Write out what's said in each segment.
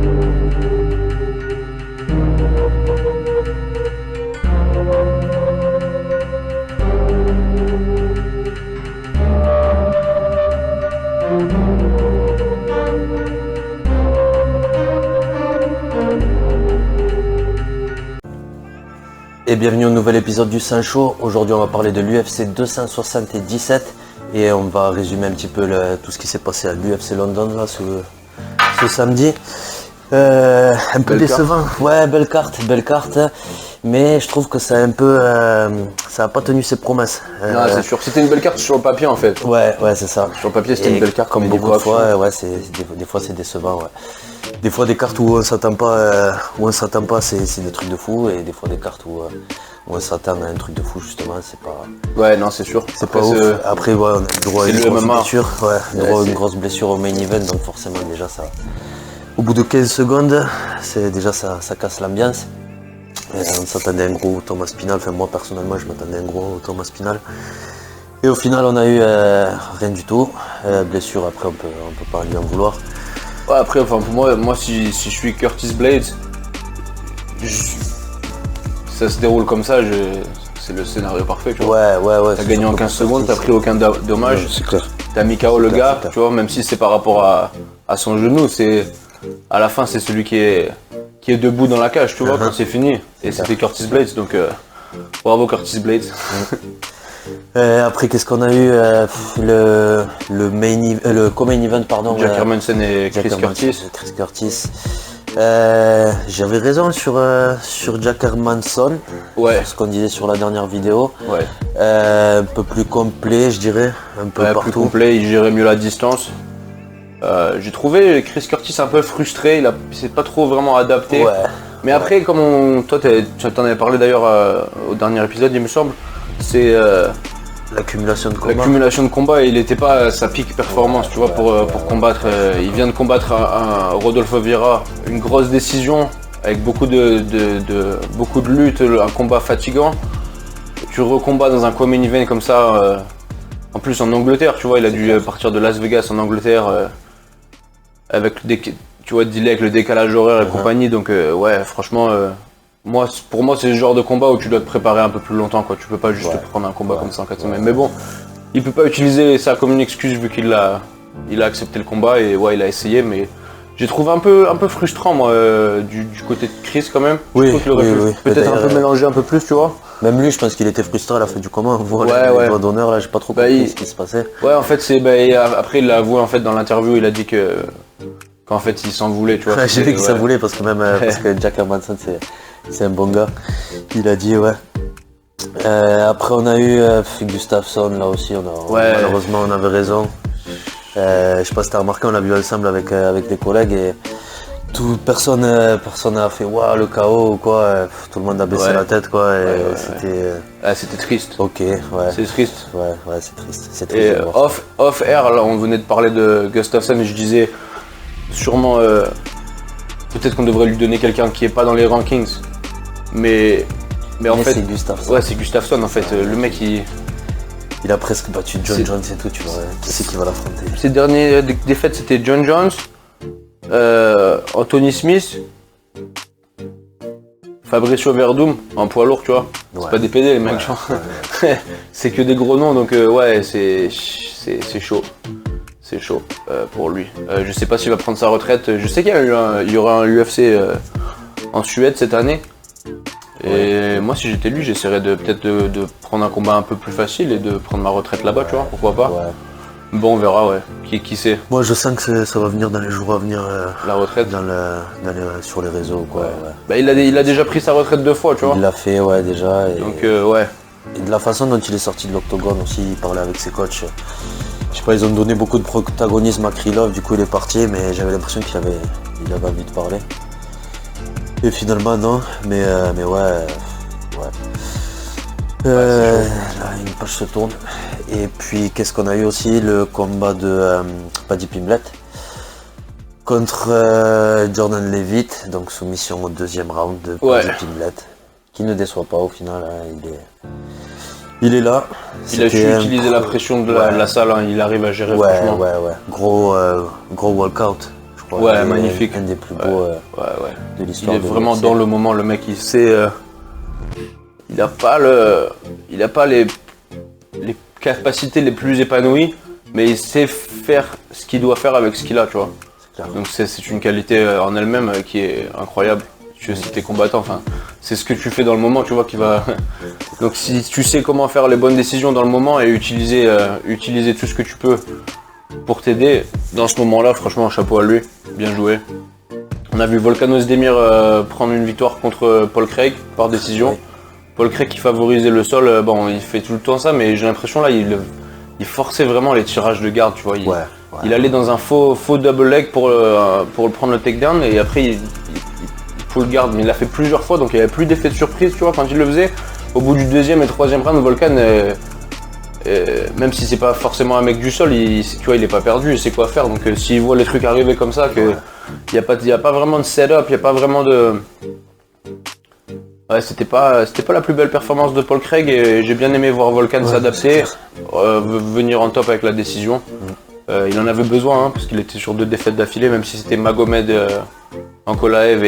Et bienvenue au nouvel épisode du Saint Show. Aujourd'hui on va parler de l'UFC 277 et on va résumer un petit peu tout ce qui s'est passé à l'UFC London là, ce samedi. Un peu décevant, ouais, belle carte, mais je trouve que ça a un peu, ça a pas tenu ses promesses. Non, c'est sûr, c'était une belle carte sur le papier en fait. Ouais, c'est ça. Sur le papier c'était une belle carte, comme beaucoup de fois, ouais, des fois c'est décevant, ouais. Des fois des cartes où on s'attend pas, c'est des trucs de fou, et des fois des cartes où on s'attend à un truc de fou justement, c'est pas. Ouais, non, c'est sûr. C'est pas ouf. Après, ouais, on a le droit à une grosse blessure, une grosse blessure au main event, donc forcément déjà ça. Au bout de 15 secondes, ça casse l'ambiance. On s'attendait à un gros Thomas Spinal, enfin moi personnellement je m'attendais à un gros Thomas Spinal. Et au final on a eu rien du tout. Blessure, après on peut pas lui en vouloir. Ouais, après, enfin, pour moi si je suis Curtis Blades, ça se déroule comme ça, c'est le scénario parfait, tu vois. Ouais. T'as gagné en 15 secondes, t'as pris aucun dommage. Ouais, c'est clair. T'as mis KO le gars, tu vois, même si c'est par rapport à son genou, à la fin c'est celui qui est debout dans la cage, tu vois, quand c'est fini. Et c'était Curtis Blades, donc bravo Curtis Blades. Après, qu'est-ce qu'on a eu le co-main event, pardon. Jack Hermanson et Chris Curtis. J'avais raison sur Jack Hermanson, sur ce qu'on disait sur la dernière vidéo. Ouais. Un peu plus complet, je dirais, un peu partout. Plus complet, il gérait mieux la distance. J'ai trouvé Chris Curtis un peu frustré, il s'est pas trop vraiment adapté. Ouais. Mais après, comme toi tu t'en avais parlé d'ailleurs au dernier épisode, il me semble, c'est l'accumulation de combat. L'accumulation de combat, il n'était pas à sa peak performance, tu vois, pour combattre. Il vient de combattre un Rodolfo Vieira, une grosse décision, avec beaucoup de lutte, un combat fatigant. Tu recombats dans un co-main event comme ça, en plus en Angleterre, tu vois, il a dû partir de Las Vegas en Angleterre, avec dealer avec le décalage horaire et compagnie, donc ouais, franchement, pour moi c'est le genre de combat où tu dois te préparer un peu plus longtemps, quoi. Tu peux pas juste prendre un combat comme ça en 4 semaines. Mais bon, il peut pas utiliser ça comme une excuse vu qu'il a accepté le combat et ouais, il a essayé, mais j'ai trouvé un peu frustrant moi du côté de Chris quand même. Oui, je trouve qu'il aurait pu peut-être un peu mélanger un peu plus, tu vois. Même lui, je pense qu'il était frustré à la fin du combat. On voit les doigts d'honneur là, j'ai pas trop compris ce qui se passait. Ouais, en fait après il l'a avoué en fait dans l'interview, il a dit qu'en fait il s'en voulait, tu vois. J'ai vu qu'il s'en voulait parce que Jack Hermanson c'est un bon gars. Il a dit après on a eu Gustafsson là aussi, malheureusement on avait raison. Je sais pas si t'as remarqué, on l'a vu ensemble avec les collègues et personne n'a fait le KO ou quoi, tout le monde a baissé la tête quoi, et c'était triste. Ok, ouais. C'est triste. Ouais, c'est triste. C'est triste. Et off air, là on venait de parler de Gustafsson et je disais sûrement peut-être qu'on devrait lui donner quelqu'un qui est pas dans les rankings. Mais en fait c'est Gustafsson. Ouais, c'est Gustafsson en fait, le mec il a presque battu John Jones et tout, tu vois, qui c'est qui va l'affronter. Ses dernières défaites c'était John Jones, Anthony Smith, Fabricio Verdum en poids lourd, tu vois. C'est pas des PD les mecs, c'est que des gros noms, donc ouais, c'est chaud. C'est chaud pour lui. Je sais pas s'il va prendre sa retraite. Je sais qu'il y aura un UFC en Suède cette année. Et moi, si j'étais lui, j'essaierais peut-être de prendre un combat un peu plus facile et de prendre ma retraite là-bas, tu vois, pourquoi pas. Ouais. Bon, on verra, ouais. Qui sait. Moi, je sens que ça va venir dans les jours à venir. La retraite sur les réseaux, quoi. Ouais. Bah, il a déjà pris sa retraite 2 fois, tu vois. Il l'a fait, déjà. Donc, ouais. Et de la façon dont il est sorti de l'octogone aussi, il parlait avec ses coachs. Je sais pas, ils ont donné beaucoup de protagonisme à Krylov, du coup il est parti, mais j'avais l'impression qu'il avait envie de parler. Et finalement non, mais ouais. Là une page se tourne. Et puis qu'est-ce qu'on a eu aussi, le combat de Paddy Pimblett contre Jordan Leavitt, donc soumission au 2e round de Paddy Pimblett, qui ne déçoit pas au final, il est là. Il a su utiliser la pression de la salle, il arrive à gérer franchement. Ouais. Gros walkout. Ouais, magnifique. Un des plus beaux de l'histoire. Il est vraiment dans le moment, le mec, il sait. Il n'a pas les capacités les plus épanouies, mais il sait faire ce qu'il doit faire avec ce qu'il a, tu vois. Donc c'est une qualité en elle-même qui est incroyable. Si t'es combattant, enfin, c'est ce que tu fais dans le moment, tu vois, qui va. Donc si tu sais comment faire les bonnes décisions dans le moment et utiliser tout ce que tu peux pour t'aider, dans ce moment-là, franchement, chapeau à lui, bien joué. On a vu Volkan Ozdemir prendre une victoire contre Paul Craig par décision. Oui. Paul Craig qui favorisait le sol, bon, il fait tout le temps ça, mais j'ai l'impression là, il forçait vraiment les tirages de garde, tu vois. Il allait dans un faux double leg pour prendre le takedown et après il full garde, mais il l'a fait plusieurs fois, donc il n'y avait plus d'effet de surprise, tu vois, quand il le faisait. Au bout du deuxième et troisième round, Volkan, même si c'est pas forcément un mec du sol, tu vois, il est pas perdu, il sait quoi faire. Donc s'il voit les trucs arriver comme ça, qu'il n'y a pas vraiment de setup, il n'y a pas vraiment de... Ouais, c'était pas la plus belle performance de Paul Craig et j'ai bien aimé voir Volkan s'adapter, venir en top avec la décision. Il en avait besoin, hein, parce qu'il était sur 2 défaites d'affilée, même si c'était Magomed Ankalaev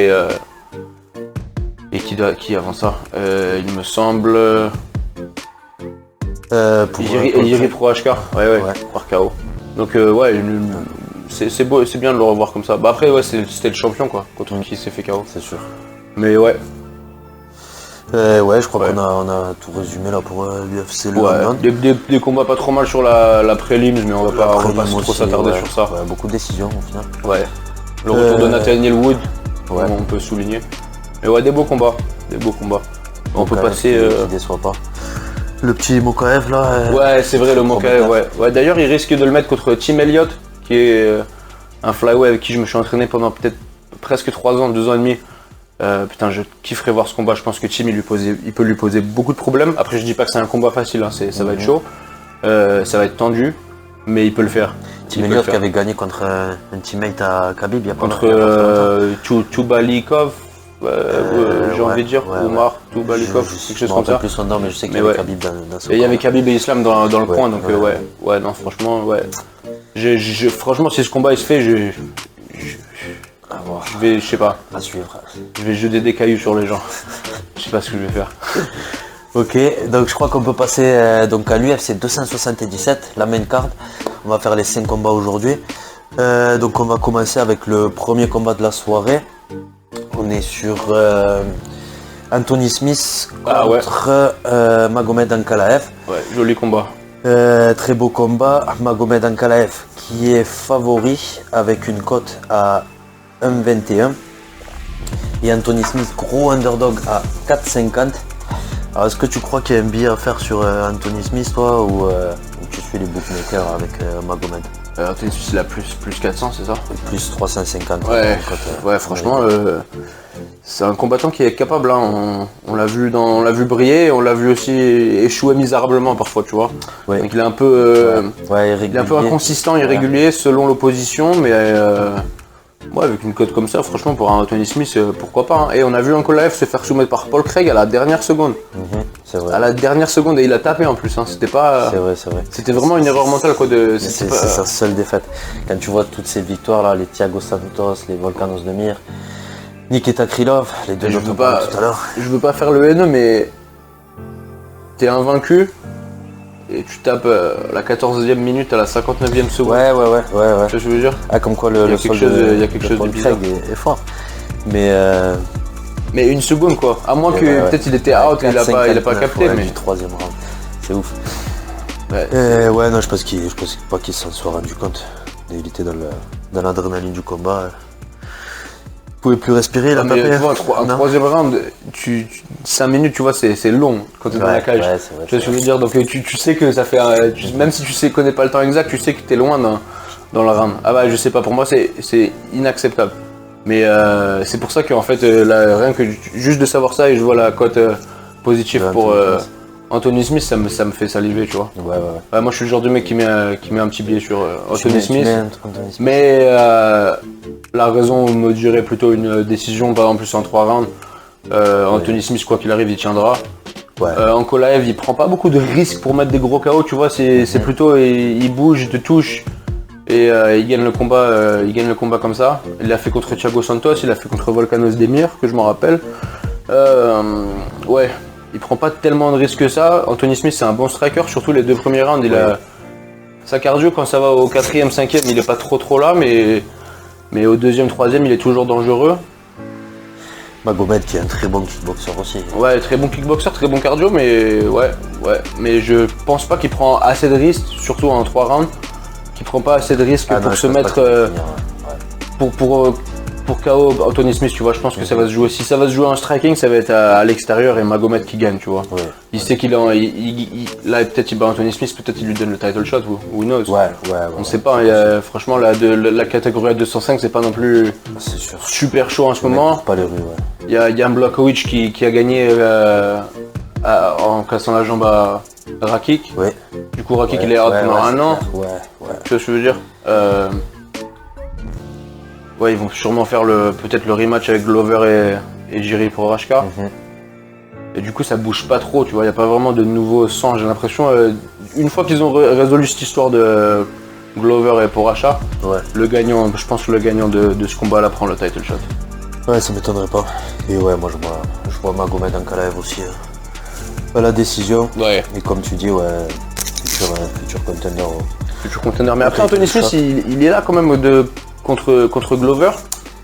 et qui avant ça, il me semble... Iri Pro HK, ouais, par KO. Donc c'est beau, c'est bien de le revoir comme ça. Bah après c'était le champion quoi, contre qui s'est fait KO. C'est sûr. Mais ouais. Je crois qu'on a tout résumé là pour l'UFC des combats pas trop mal sur la prélims, mais on va pas trop s'attarder sur ça. Ouais, beaucoup de décisions au final. Ouais. Le retour de Nathaniel Wood, on peut souligner. Mais ouais, des beaux combats. On peut passer. Qui déçoit pas. Le petit Mokaev là. Ouais, c'est vrai, le Mokaev, ouais. D'ailleurs, il risque de le mettre contre Tim Elliott, qui est un flyweight avec qui je me suis entraîné pendant peut-être presque 3 ans, 2 ans et demi. Putain, je kifferais voir ce combat. Je pense que Tim, il peut lui poser beaucoup de problèmes. Après, je dis pas que c'est un combat facile, hein. Ça va être chaud. Ça va être tendu, mais il peut le faire. Tim Elliott qui avait gagné contre un teammate à Khabib il y a pas contre Tubalikov. J'ai envie de dire, Omar Tubalikov, quelque chose comme ça. Plus son nom, mais je sais qu'il y avait Khabib dans ce Et il y avait Khabib et Islam dans le coin, donc non, franchement, franchement, si ce combat il se fait, je sais pas. À suivre. Je vais jeter des cailloux sur les gens. Je sais pas ce que je vais faire. Ok, donc je crois qu'on peut passer donc à l'UFC 277, la main card. On va faire les 5 combats aujourd'hui. Donc on va commencer avec le premier combat de la soirée. On est sur Anthony Smith contre Magomed Ankalaev. Ouais, joli combat. Très beau combat. Magomed Ankalaev qui est favori avec une cote à 1,21. Et Anthony Smith, gros underdog à 4,50. Alors est-ce que tu crois qu'il y a un billet à faire sur Anthony Smith toi ou tu suis les bookmakers avec Magomed? Anthony Smith il a plus 400, c'est ça? Plus 350. Ouais, franchement c'est un combattant qui est capable, hein. On l'a vu briller, on l'a vu aussi échouer misérablement parfois, tu vois. Ouais. Donc il est un peu il est un peu inconsistant, irrégulier selon l'opposition, mais avec une cote comme ça, franchement pour un Anthony Smith, pourquoi pas, hein. Et on a vu Ankalaev se faire soumettre par Paul Craig à la dernière seconde. C'est vrai. À la dernière seconde, et il a tapé en plus, hein. C'était pas. C'est vrai. C'était vraiment une erreur mentale quoi. C'est sa seule défaite. Quand tu vois toutes ces victoires là, les Thiago Santos, les Volkan Ozdemir, Nikita Krylov, les deux autres tout à l'heure. Je veux pas faire le haineux, mais t'es invaincu et tu tapes la 14e minute à la 59e seconde. Ouais. Tu vois ce que je veux dire? Ah, comme quoi il y a quelque chose de bizarre. Est fort. Mais une seconde quoi. À moins que peut-être il était out et il a pas capté. Mais du 3e round. C'est ouf. Non, je pense pas qu'il s'en soit rendu compte. Il était dans l'adrénaline du combat. Il pouvait plus respirer, il a tapé. Tu vois, un 3e round, 5 minutes, tu vois, c'est long quand tu es dans la cage. Ouais, c'est vrai, tu vois ce que je veux dire? Donc tu sais que ça fait, même si tu connais pas le temps exact, tu sais que tu es loin dans la round. Ah bah je sais pas, pour moi c'est inacceptable. Mais c'est pour ça qu'en fait, rien que juste de savoir ça et je vois la cote positive pour Anthony Smith, ça me fait saliver, tu vois. Ouais. Moi je suis le genre de mec qui met un petit billet sur Anthony Smith. Mais la raison me dirait plutôt une décision, par exemple plus en 3 rounds. Anthony Smith, quoi qu'il arrive, il tiendra. Ankalaev, il prend pas beaucoup de risques pour mettre des gros KO, tu vois. C'est plutôt, il bouge, il te touche. Et il gagne le combat comme ça. Il l'a fait contre Thiago Santos, il l'a fait contre Volkanos Demir, que je m'en rappelle. Ouais, il prend pas tellement de risques que ça. Anthony Smith, c'est un bon striker, surtout les 2 premiers rounds. Il a sa cardio quand ça va au 4e, 5e, il est pas trop là, mais au 2e, 3e, il est toujours dangereux. Magomed qui est un très bon kickboxer aussi. Ouais, très bon kickboxer, très bon cardio, mais ouais. Mais je pense pas qu'il prend assez de risques, surtout en 3 rounds. Qui prend pas assez de risques pour se mettre pour KO Anthony Smith, tu vois. Je pense que ça va se jouer. Si ça va se jouer en striking, ça va être à l'extérieur et Magomed qui gagne, tu vois. Ouais. Il sait qu'il là peut-être il bat Anthony Smith, peut-être il lui donne le title shot, who knows. Ouais. On sait pas. Franchement, la catégorie à 205, c'est pas non plus super chaud en ce moment. Pas les rues, ouais. Il y a Jan Blachowicz qui a gagné en cassant la jambe à Rakic. Ouais. Du coup, Rakic il est out pendant un an. Ouais. Tu vois ce que je veux dire? Ouais, ils vont sûrement faire peut-être le rematch avec Glover et Jiri Prochazka. Et du coup, ça bouge pas trop, tu vois. Il n'y a pas vraiment de nouveau sang. J'ai l'impression, une fois qu'ils ont résolu cette histoire de Glover et Prochazka, le gagnant, je pense que le gagnant de ce combat-là prend le title shot. Ouais, ça m'étonnerait pas. Et ouais, moi je vois Magomed Ankalaev aussi à la décision. Ouais. Et comme tu dis, futur contender. Futur contender. Mais après, Anthony Smith, il est là quand même contre Glover.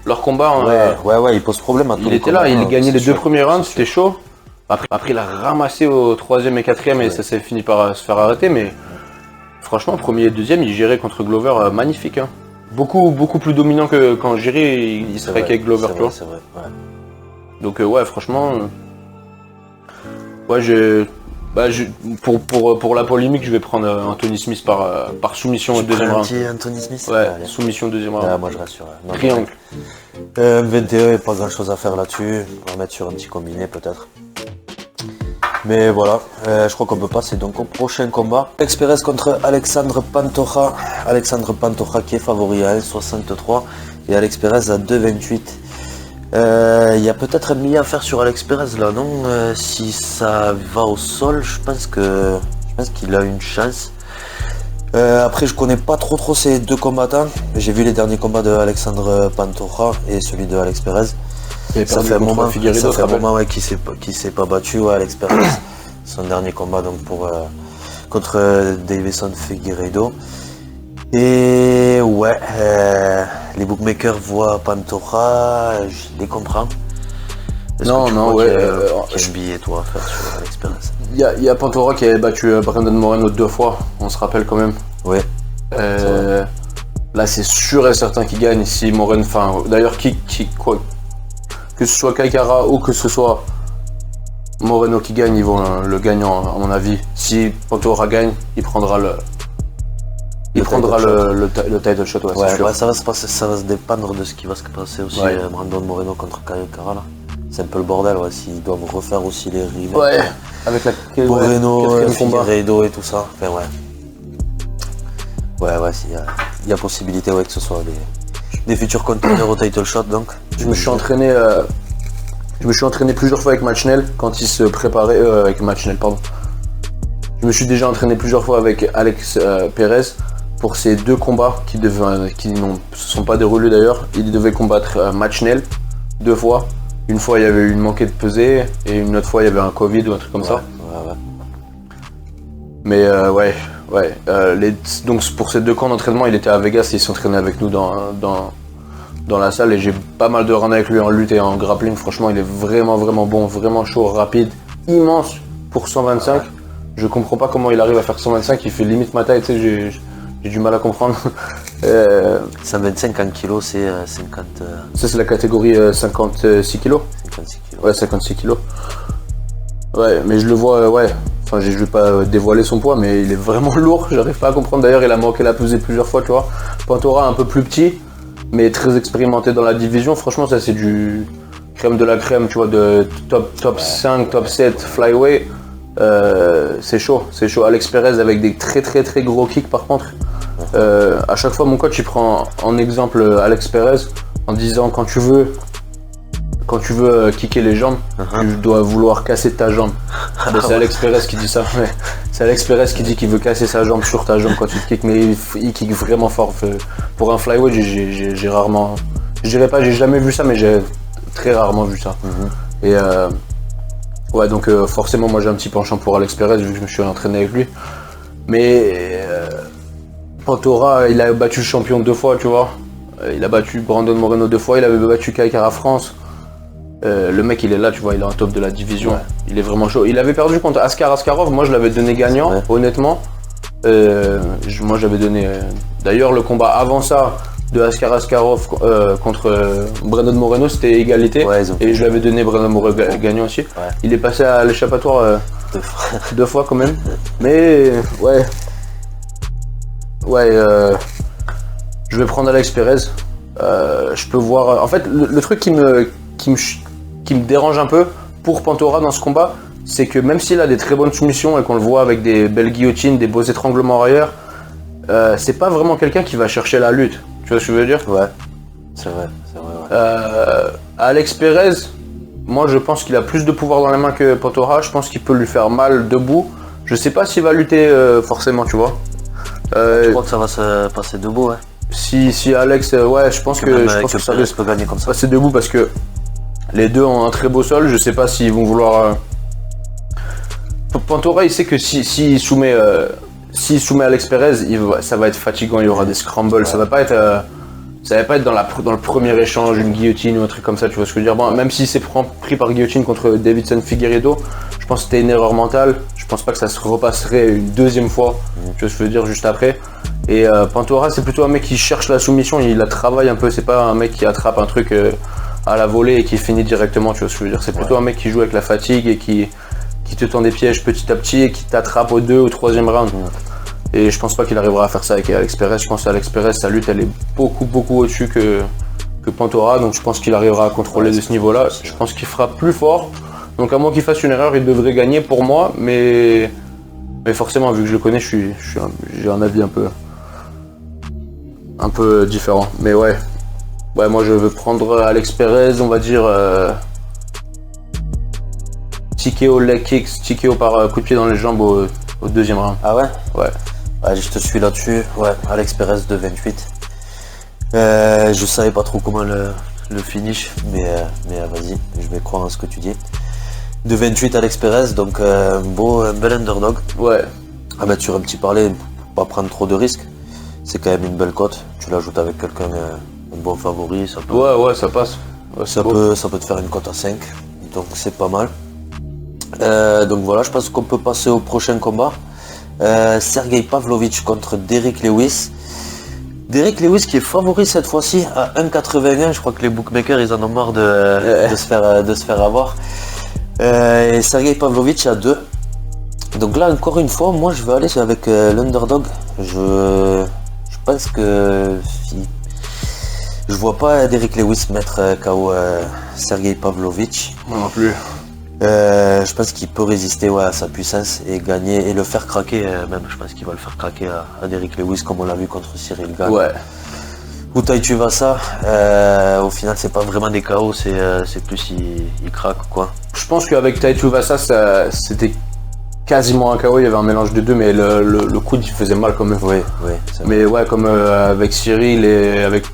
Leur combat. Ouais, il pose problème à tout. Il était là, il gagnait les 2 premiers rounds, c'était chaud. Après, il a ramassé au 3e et 4e et ça s'est fini par se faire arrêter. Mais franchement, 1er et 2e, il gérait contre Glover magnifique. Hein. Beaucoup plus dominant que quand Jiri, il serait avec Glover, tu vois. C'est vrai, ouais. Donc ouais, franchement, pour la polémique, je vais prendre Anthony Smith par soumission au 2e round. Anthony Smith. Ouais, soumission au 2e round. Moi je reste sur triangle. 21, il n'y a pas grand chose à faire là-dessus. On va mettre sur un petit combiné peut-être. Mais voilà, je crois qu'on peut passer donc au prochain combat. Alex Perez contre Alexandre Pantoja. Alexandre Pantoja qui est favori à 1,63 et Alex Perez à 2,28. Il y a peut-être un millier à faire sur Alex Perez là, non? Si ça va au sol, je pense qu'il a une chance. Après, je connais pas trop ces 2 combattants. J'ai vu les derniers combats de Alexandre Pantoja et celui de Alex Perez. Ça fait un moment qu'il s'est pas battu, Alex Perez. Son dernier combat donc contre Davison Figueiredo. Et ouais, les bookmakers voient Pantoja, je les comprends. Non, quel billet toi à faire sur Alex Perez? Il y a Pantoja qui avait battu Brandon Moreno 2 fois, on se rappelle quand même. Ouais. Là c'est sûr et certain qu'il gagne si Moreno, d'ailleurs que ce soit Kaikara ou que ce soit Moreno qui gagne, ils vont le gagnant à mon avis. Si Pantoja gagne, il prendra le title shot. Ouais, ça va se dépendre de ce qui va se passer aussi. Brandon Moreno contre Kaikara là. C'est un peu le bordel, s'ils doivent refaire aussi les remakes. Ouais, avec la Moreno, Figueiredo et tout ça. Enfin, ouais, il y a possibilité que ce soit des futurs conteneurs au title shot donc. Je me suis entraîné plusieurs fois avec Machnell quand il se préparait avec Machnell, pardon. Je me suis déjà entraîné plusieurs fois avec Alex Perez pour ces 2 combats qui ne se sont pas déroulés d'ailleurs. Il devait combattre Machnell 2 fois. Une fois il y avait eu une manquée de pesée et une autre fois il y avait un Covid ou un truc comme ça. Ouais. Mais donc pour ces 2 camps d'entraînement, il était à Vegas et il s'entraînait avec nous dans la salle et j'ai pas mal de runs avec lui en lutte et en grappling. Franchement, il est vraiment bon, vraiment chaud, rapide, immense pour 125. Je comprends pas comment il arrive à faire 125, il fait limite ma taille, tu sais, j'ai du mal à comprendre. 125 en kilos, c'est 50... Ça c'est la catégorie 56 kilos. 56 kilos. Ouais, 56 kilos. Ouais, mais je le vois, Enfin, je vais pas dévoiler son poids, mais il est vraiment lourd, j'arrive pas à comprendre. D'ailleurs, il a manqué la pesée plusieurs fois, tu vois. Pantoja un peu plus petit, mais très expérimenté dans la division. Franchement, ça c'est du crème de la crème, tu vois, de top 5, top 7, flyweight. C'est chaud. Alex Perez avec des très gros kicks par contre. À chaque fois, mon coach il prend en exemple Alex Perez en disant quand tu veux quand tu veux kicker les jambes, tu dois vouloir casser ta jambe. C'est Alex Perez qui dit ça. Ouais. C'est Alex Perez qui dit qu'il veut casser sa jambe sur ta jambe quand tu te kicks, mais il kick vraiment fort. Pour un flyweight, j'ai rarement, je dirais pas, j'ai jamais vu ça, mais j'ai très rarement vu ça. Et ouais, donc forcément, moi j'ai un petit penchant pour Alex Perez vu que je me suis entraîné avec lui. Mais Pantoja, il a battu le champion 2 fois, tu vois. Il a battu Brandon Moreno 2 fois, il avait battu Kai Kara France. Le mec il est là, tu vois, il est en top de la division. Il est vraiment chaud. Il avait perdu contre Askar Askarov, moi je l'avais donné gagnant, honnêtement. Moi j'avais donné. D'ailleurs le combat avant ça de Askar Askarov contre Brandon Moreno, c'était égalité. Et je l'avais donné Brandon Moreno gagnant aussi. Il est passé à l'échappatoire 2 fois quand même. Mais ouais. Je vais prendre Alex Perez. Je peux voir. En fait, le truc qui me dérange un peu pour Pantoja dans ce combat, c'est que même s'il a des très bonnes soumissions et qu'on le voit avec des belles guillotines, des beaux étranglements arrière, c'est pas vraiment quelqu'un qui va chercher la lutte. Tu vois ce que je veux dire? Ouais, c'est vrai. Ouais. Alex Perez, moi je pense qu'il a plus de pouvoir dans les mains que Pantoja. Je pense qu'il peut lui faire mal debout. Je sais pas s'il va lutter forcément, tu vois. Je crois que ça va se passer debout, ouais. Si Alex, je pense que ça peut gagner comme ça. Passer debout parce que les deux ont un très beau sol. Je sais pas s'ils vont vouloir. Pantoja, il sait que s'il soumet Alex Perez, ça va être fatigant. Il y aura des scrambles. Ça va pas être dans le premier échange une guillotine ou un truc comme ça. Tu vois ce que je veux dire? Bon, même s'il s'est pris par guillotine contre Davidson Figueiredo, je pense que c'était une erreur mentale. Je pense pas que ça se repasserait une deuxième fois. Tu vois ce que je veux dire juste après. Et Pantoja, c'est plutôt un mec qui cherche la soumission, il la travaille un peu, c'est pas un mec qui attrape un truc à la volée et qui finit directement, tu vois ce que je veux dire. C'est plutôt un mec qui joue avec la fatigue et qui te tend des pièges petit à petit et qui t'attrape au 2 ou 3e round. Et je pense pas qu'il arrivera à faire ça avec Alex Perez. Je pense qu'Alex Perez, sa lutte, elle est beaucoup au-dessus que Pantoja, donc je pense qu'il arrivera à contrôler de ce niveau-là. Je pense qu'il fera plus fort, donc à moins qu'il fasse une erreur, il devrait gagner pour moi, mais forcément, vu que je le connais, j'ai un avis un peu différent. Mais ouais, moi je veux prendre Alex Perez, on va dire TKO leg kicks, TKO par coup de pied dans les jambes au 2e round. Ah ouais? Ouais. Je te suis là-dessus. Ouais, Alex Perez de 28. Je savais pas trop comment le finish, mais vas-y, je vais croire en ce que tu dis. De 28 Alex Perez, donc un bel underdog. Ouais. À mettre sur un petit parler, pour pas prendre trop de risques. C'est quand même une belle cote. Tu l'ajoutes avec quelqu'un, un bon favori, ça peut. Ouais, ça passe. Ouais, ça peut te faire une cote à 5. Donc c'est pas mal. Donc voilà, je pense qu'on peut passer au prochain combat. Sergey Pavlovich contre Derrick Lewis. Derrick Lewis qui est favori cette fois-ci à 1,81. Je crois que les bookmakers ils en ont marre de se faire avoir. Et Sergey Pavlovich à 2. Donc là encore une fois, moi je vais aller avec l'underdog. Je pense que je vois pas Derrick Lewis mettre KO Sergey Pavlovich. Moi non plus. Je pense qu'il peut résister à sa puissance et gagner et le faire craquer même. Je pense qu'il va le faire craquer à Derrick Lewis comme on l'a vu contre Cyril Gane. Ouais. Ou Tai Tuivasa, au final c'est pas vraiment des KO, c'est plus il craque quoi. Je pense qu'avec Tai Tuivasa c'était quasiment un KO, il y avait un mélange de deux, mais le coude il faisait mal quand même. Oui. Mais ouais, comme avec Cyril et avec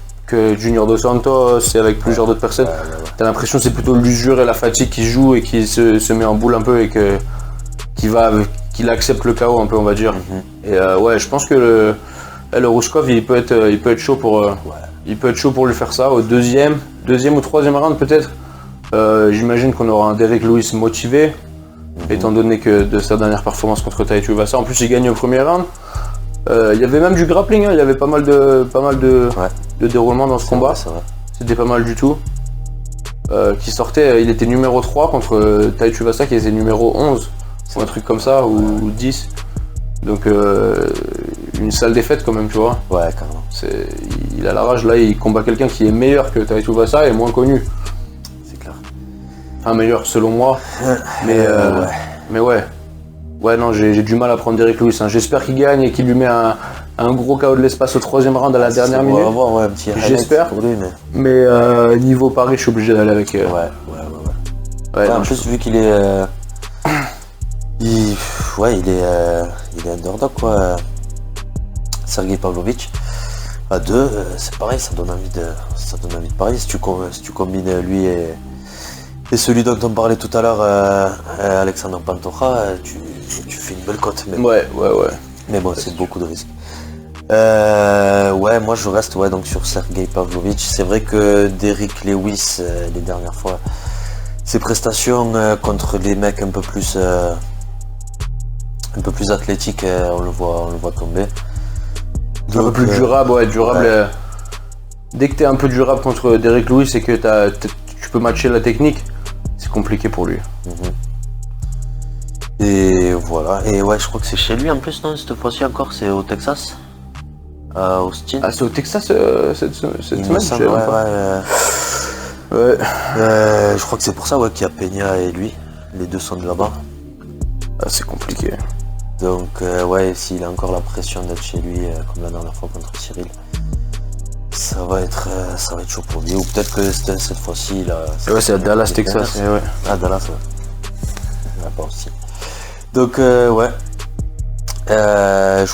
Junior Dos Santos et avec plusieurs d'autres personnes, t'as l'impression que c'est plutôt l'usure et la fatigue qui joue et qui se met en boule un peu et qu'il accepte le KO un peu, on va dire. Et je pense que le Rouskov il peut être chaud pour lui faire ça au deuxième ou troisième round peut-être. J'imagine qu'on aura un Derrick Lewis motivé, étant donné que de sa dernière performance contre Tai Tuivasa. En plus il gagne au premier round. Il y avait même du grappling, il y avait pas mal de déroulement dans ce combat. C'était pas mal du tout. Qui sortait, il était numéro 3 contre Tai Tuivasa qui était numéro 11 ou un truc comme ça, ou 10. Donc une sale défaite quand même, tu vois. Ouais, carrément. Il a la rage, là il combat quelqu'un qui est meilleur que Tai Tuivasa et moins connu. C'est clair. Enfin meilleur selon moi. Mais ouais. Ouais non, j'ai du mal à prendre Derrick Lewis. J'espère qu'il gagne et qu'il lui met un gros KO de l'espace au 3e round à la dernière minute. On va avoir un petit j'espère. Pour lui, mais niveau Paris, je suis obligé d'aller avec. Ouais, en plus, vu qu'il est. Il est underdog, quoi. Sergei Pavlovich. À 2, c'est pareil, ça donne envie de parier. Si tu combines lui et celui dont on parlait tout à l'heure, Alexandre Pantoja, tu fais une belle cote. Ouais. Mais bon, c'est beaucoup de risques. Moi je reste donc sur Sergei Pavlovich. C'est vrai que Derrick Lewis, les dernières fois, ses prestations contre les mecs un peu plus athlétiques, on le voit tomber. Un peu plus durable, durable. Dès que tu es un peu durable contre Derrick Lewis et que tu peux matcher la technique, c'est compliqué pour lui. Et voilà, et ouais, je crois que c'est chez lui en plus, non, cette fois-ci encore, c'est au Texas, à Austin. Ah, c'est au Texas cette semaine, je crois que c'est pour ça qu'il y a Peña et lui, les deux sont de là-bas. Ah, c'est compliqué. Donc s'il a encore la pression d'être chez lui, comme la dernière fois contre Cyril, ça va être chaud pour lui. Ou peut-être que cette fois-ci, c'est à Dallas, Texas. Ah, Dallas, pas aussi. Donc je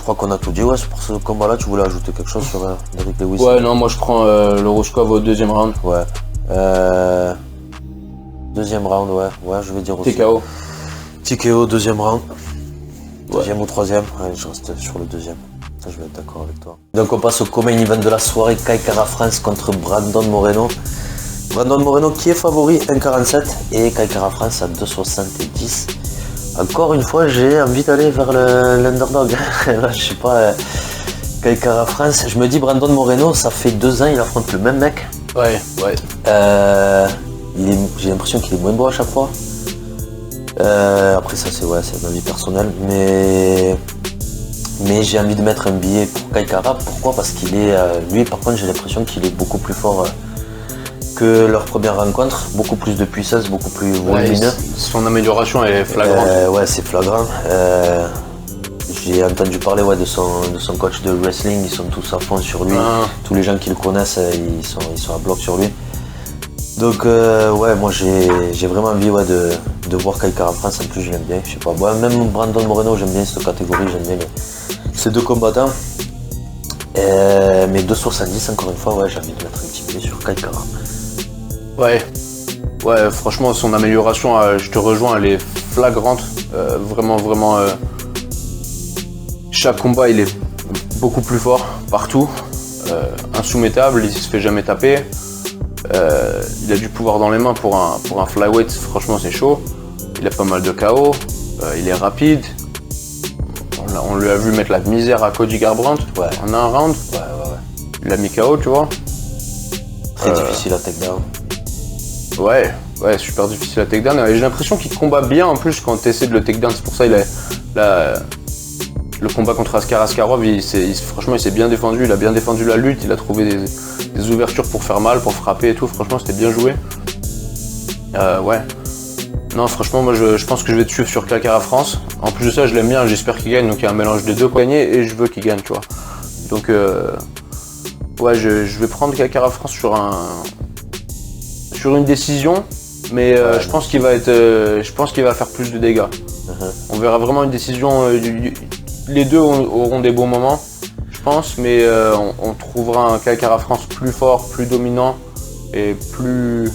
crois qu'on a tout dit. C'est pour ce combat-là, tu voulais ajouter quelque chose sur Derrick Lewis? Ouais, non, moi je prends le Roscoe au 2e round. Ouais. 2e round, ouais, je vais dire aussi. TKO. TKO, 2e round. 2e ou 3e, je reste sur le 2e. Ça, je vais être d'accord avec toi. Donc on passe au co-main event de la soirée, Kai Kara-France contre Brandon Moreno. Brandon Moreno qui est favori 1,47 et Kai Kara-France à 2,70. Encore une fois, j'ai envie d'aller vers l'underdog. Là, je sais pas, Kai Kara-France. Je me dis Brandon Moreno, ça fait 2 ans, il affronte le même mec. Ouais. J'ai l'impression qu'il est moins beau à chaque fois. Après ça c'est ma vie personnelle, mais j'ai envie de mettre un billet pour Kai Kara. Pourquoi? Parce qu'il est lui par contre j'ai l'impression qu'il est beaucoup plus fort que leur première rencontre, beaucoup plus de puissance, beaucoup plus volumineux. Son amélioration est flagrante. C'est flagrant. J'ai entendu parler de son coach de wrestling, ils sont tous à fond sur lui. Tous les gens qui le connaissent, ils sont à bloc sur lui. Donc moi j'ai vraiment envie de voir Kai Kara-France. En plus je l'aime bien, je sais pas. Même Brandon Moreno, j'aime bien cette catégorie, j'aime bien ces deux combattants. Mais 2,70 encore une fois, j'ai envie de mettre un petit pied sur Kai Kara. Ouais, franchement son amélioration, je te rejoins, elle est flagrante. Vraiment. Chaque combat il est beaucoup plus fort partout. Insoumettable, il se fait jamais taper. Il a du pouvoir dans les mains pour un flyweight, franchement c'est chaud. Il a pas mal de KO, il est rapide. On lui a vu mettre la misère à Cody Garbrandt en un round. Il l'a mis KO, tu vois. Très difficile à takedown. Ouais, super difficile à takedown. Et j'ai l'impression qu'il combat bien en plus quand tu essaies de le takedown. C'est pour ça le combat contre Askar Askarov, franchement il s'est bien défendu, il a bien défendu la lutte, il a trouvé des ouvertures pour faire mal, pour frapper et tout, franchement c'était bien joué. Non franchement moi je pense que je vais te suivre sur Kai Kara-France. En plus de ça je l'aime bien, j'espère qu'il gagne, donc il y a un mélange des deux pour gagner et je veux qu'il gagne, tu vois. Donc je vais prendre Kai Kara-France sur une décision, mais je pense qu'il va faire plus de dégâts. On verra vraiment une décision. Les deux auront des bons moments, je pense, mais on trouvera un Kai Kara-France plus fort, plus dominant et plus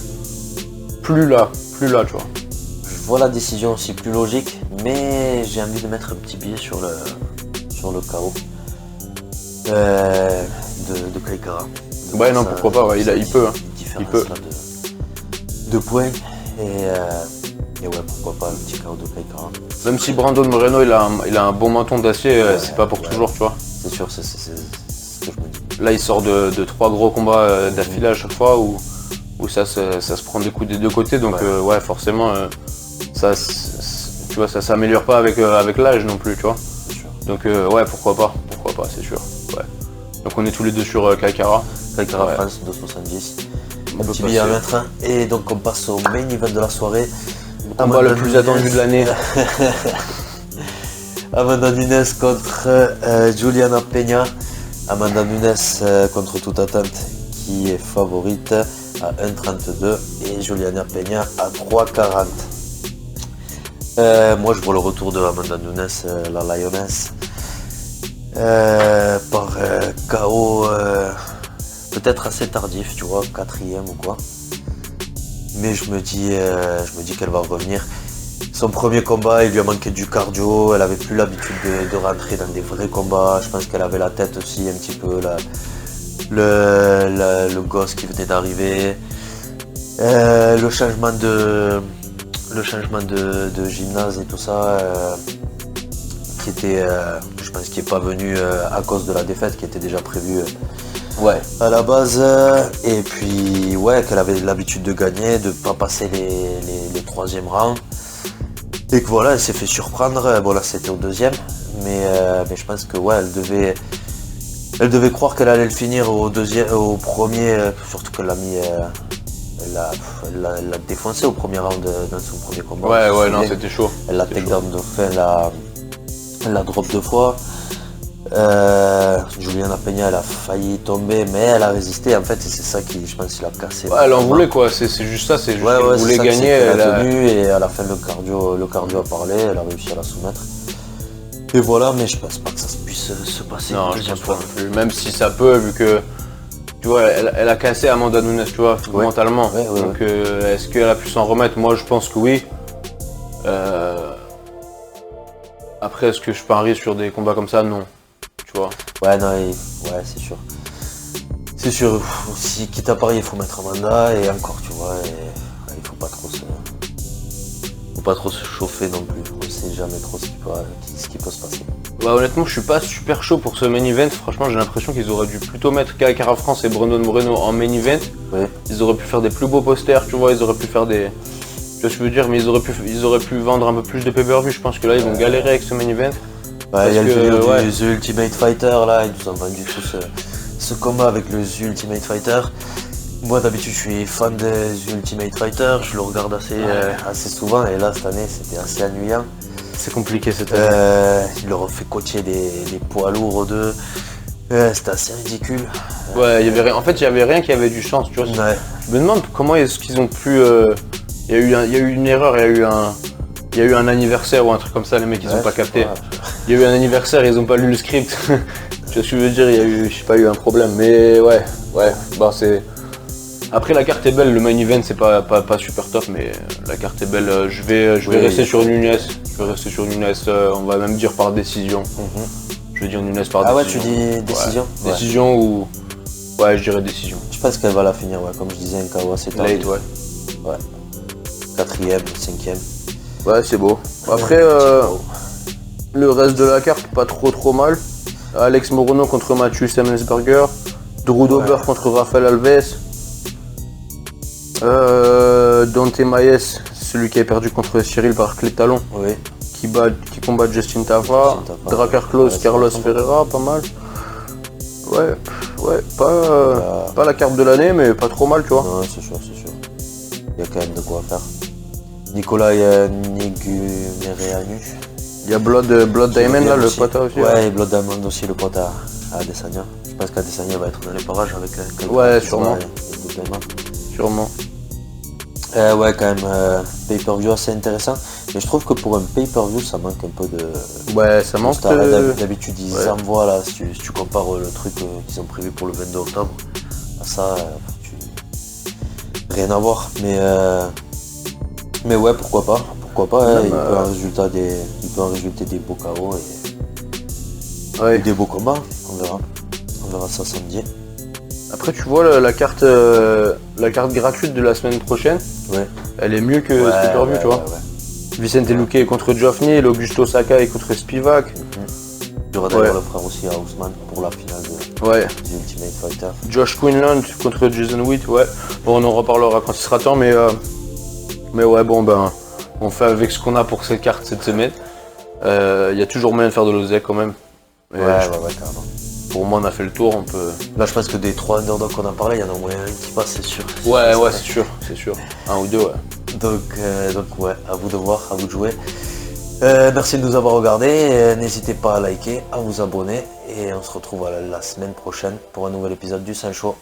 là, tu vois. Je vois la décision aussi plus logique, mais j'ai envie de mettre un petit billet sur le KO de Kai Kara. Ouais, non, pourquoi pas, il peut. Il peut. De points et pourquoi pas le petit KO de Kai Kara. Même si Brandon Moreno il a un bon menton d'acier, c'est pas pour toujours, tu vois. C'est sûr, c'est ce que je me dis. Là il sort de 3 gros combats d'affilée à chaque fois où ça se prend des coups des deux côtés, donc forcément ça s'améliore pas avec l'âge non plus, tu vois. C'est sûr. Donc pourquoi pas, c'est sûr. Ouais. Donc on est tous les deux sur Kai Kara. Kai Kara-France 2,70. Un petit billet à mettre. Et donc on passe au main event de la soirée. Combat le plus attendu de l'année. Amanda Nunes contre Juliana Peña. Amanda Nunes contre toute attente qui est favorite à 1,32 et Juliana Peña à 3,40. Moi je vois le retour de Amanda Nunes, la Lioness, par KO peut-être assez tardif, tu vois, 4e ou quoi. Mais je me dis qu'elle va revenir. Son premier combat, il lui a manqué du cardio, elle avait plus l'habitude de rentrer dans des vrais combats. Je pense qu'elle avait la tête aussi un petit peu, le gosse qui venait d'arriver. Le changement de gymnase et tout ça, qui était, je pense qu'il n'est pas venu à cause de la défaite qui était déjà prévue à la base. Et puis qu'elle avait l'habitude de gagner, de ne pas passer les 3e rounds. Et que voilà, elle s'est fait surprendre. Bon là c'était au 2e, mais je pense que elle devait croire qu'elle allait le finir au 1er, surtout qu'elle l'a mis, elle l'a défoncé au premier round dans son premier combat. Non c'était chaud. Elle l'a takedown de fait, elle l'a drop 2 fois. Juliana Peña, elle a failli tomber, mais elle a résisté en fait, et c'est ça qui, je pense, qu'il a cassé. Elle en voulait quoi, c'est juste ça, c'est juste qu'elle voulait gagner. Elle a tenu et à la fin le cardio a parlé, elle a réussi à la soumettre. Et voilà, mais je pense pas que ça puisse se passer. Non, je pense pas non plus, même si ça peut, vu que tu vois, elle a cassé Amanda Nunes, tu vois, mentalement. Donc est-ce qu'elle a pu s'en remettre? Moi je pense que oui. Après, est-ce que je parie sur des combats comme ça? Non. Tu vois. C'est sûr. C'est sûr, si quitte à parier, il faut mettre Amanda et encore, tu vois, il faut pas trop se chauffer non plus. On sait jamais trop ce qui peut se passer. Honnêtement, je suis pas super chaud pour ce main event. Franchement, j'ai l'impression qu'ils auraient dû plutôt mettre Kara France et Brandon Moreno en main event. Ils auraient pu faire des plus beaux posters, tu vois, ils auraient pu faire des... Tu vois ce que je veux dire, mais ils auraient pu vendre un peu plus de pay-per-view. Je pense que là, ils vont galérer avec ce main event. Il y a le vidéo du The Ultimate Fighter, là, ils nous ont vendu tout ce combat avec le The Ultimate Fighter. Moi d'habitude je suis fan des The Ultimate Fighter, je le regarde assez souvent et là cette année c'était assez ennuyant. C'est compliqué cette année. Il leur a fait coacher des poids lourds aux deux. C'était assez ridicule. Il y avait rien. En fait il y avait rien qui avait du sens, tu vois. Je me demande comment est-ce qu'ils ont pu. Il y a eu une erreur, il y a eu un anniversaire ou un truc comme ça, les mecs ils ont pas capté. Il y a eu un anniversaire, ils ont pas lu le script. Tu vois ce que je veux dire, il y a eu, je sais pas, eu un problème. Mais c'est. Après la carte est belle, le main event c'est pas super top, mais la carte est belle. Je vais rester sur Nunes. Je vais rester sur Nunes, on va même dire par décision. Je vais dire Nunes par décision. Ah ouais, tu dis décision? Décision ou. Ouais, je dirais décision. Je pense qu'elle va la finir, comme je disais, un KO assez tard. Late, 4e, 5e. Ouais, c'est beau. Après, le reste de la carte, pas trop mal. Alex Morono contre Mathieu Semelsberger. Drew Dober contre Rafael Alves. Dante Maes, celui qui a perdu contre Cyril Barclay Talon. Qui combat Justin Tafa. Drakkar Klose, Carlos Ferreira, pas mal. Pas la carte de l'année, mais pas trop mal, tu vois. Non, c'est sûr. Il y a quand même de quoi faire. Nicolas Negumereanu. Il y a Blood Diamond là, le pote aussi. Et Blood Diamond aussi, le pote à Adesanya. Je pense qu'Adesanya va être dans les parages avec sûrement. Sûrement. Quand même, pay-per-view assez intéressant. Mais je trouve que pour un pay-per-view, ça manque un peu de... ça manque D'habitude, ils envoient, là, si tu compares le truc qu'ils ont prévu pour le 22 octobre, à ça, rien à voir. Mais pourquoi pas. Il peut en résulter des beaux KO et des beaux combats. On verra ça samedi. Après tu vois la carte gratuite de la semaine prochaine, elle est mieux que ce pay-per-view, tu vois. Vicente Luque contre Giovanni, l'Augusto Sakai contre Spivak. Il y aura d'ailleurs le frère aussi à Ousmane pour la finale de Ultimate Fighter. Josh Quinlan contre Jason Witt, Bon, on en reparlera quand il sera temps, mais on fait avec ce qu'on a pour cette carte cette semaine. Il y a toujours moyen de faire de l'oseille quand même. Carrément. Pour moi, on a fait le tour, on peut... Là, je pense que des 3 underdogs qu'on a parlé, il y en a au moins un qui passe, c'est sûr. C'est sûr. Un ou deux, Donc, à vous de voir, à vous de jouer. Merci de nous avoir regardés. N'hésitez pas à liker, à vous abonner. Et on se retrouve la semaine prochaine pour un nouvel épisode du Saint Show.